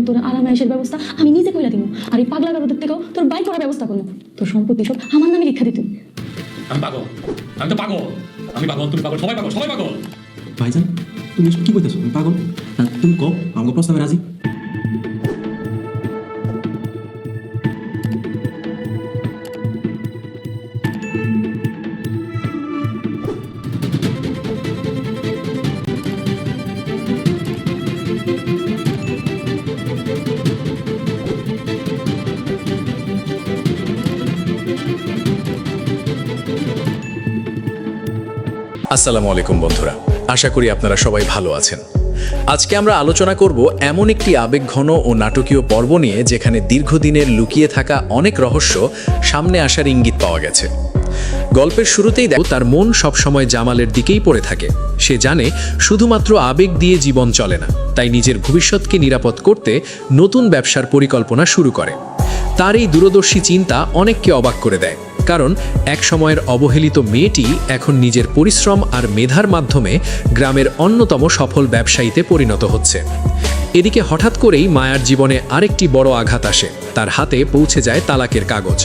তোর আরামায়েশের ব্যবস্থা আমি নিজে কইরা দিব, আর এই পাগলা গারদের থেকেও তোর বাইক করার ব্যবস্থা করবো। তোর সম্পত্তি সব আমার নামে লিখা দিত। আমি পাগল, আমি তো পাগল, আমি পাগল, তুমি পাগল, সবাই পাগল, সবাই পাগল। ভাইজান তুমি এসব কি কইতেছো? তুমি পাগল? তুমি কও আমাকে প্রস্তাবে রাজি। আসসালামু আলাইকুম বন্ধুরা, আশা করি আপনারা সবাই ভালো আছেন। আজকে আমরা আলোচনা করব এমন একটি আবেগঘন ও নাটকীয় পর্ব নিয়ে যেখানে দীর্ঘদিনের লুকিয়ে থাকা অনেক রহস্য সামনে আসার ইঙ্গিত পাওয়া গেছে। গল্পের শুরুতেই দেখো তার মন সবসময় জামালের দিকেই পড়ে থাকে। সে জানে শুধুমাত্র আবেগ দিয়ে জীবন চলে না, তাই নিজের ভবিষ্যৎকে নিরাপদ করতে নতুন ব্যবসার পরিকল্পনা শুরু করে। তার এই দূরদর্শী চিন্তা অনেককে অবাক করে দেয়, কারণ এক সময়ের অবহেলিত মেয়েটি এখন নিজের পরিশ্রম আর মেধার মাধ্যমে গ্রামের অন্যতম সফল ব্যবসায়ীতে পরিণত হচ্ছে। এদিকে হঠাৎ করেই মায়ার জীবনে আরেকটি বড় আঘাত আসে। তার হাতে পৌঁছে যায় তালাকের কাগজ।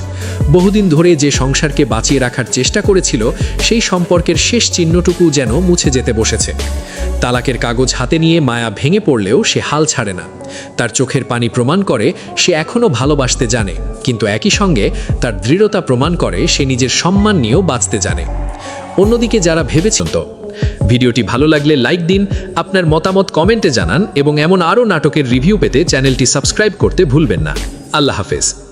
বহুদিন ধরে যে সংসারকে বাঁচিয়ে রাখার চেষ্টা করেছিল, সেই সম্পর্কের শেষ চিহ্নটুকু যেন মুছে যেতে বসেছে। তালাকের কাগজ হাতে নিয়ে মায়া ভেঙে পড়লেও সে হাল ছাড়ে না। তার চোখের পানি প্রমাণ করে সে এখনও ভালোবাসতে জানে, কিন্তু একই সঙ্গে তার দৃঢ়তা প্রমাণ করে সে নিজের সম্মান নিয়েও বাঁচতে জানে। অন্যদিকে যারা ভেবেছিল, ভিডিওটি ভালো লাগলে লাইক দিন, আপনার মতামত কমেন্টে জানান এবং এমন আরও নাটকের রিভিউ পেতে চ্যানেলটি সাবস্ক্রাইব করতে ভুলবেন না। আল্লাহ হাফেজ।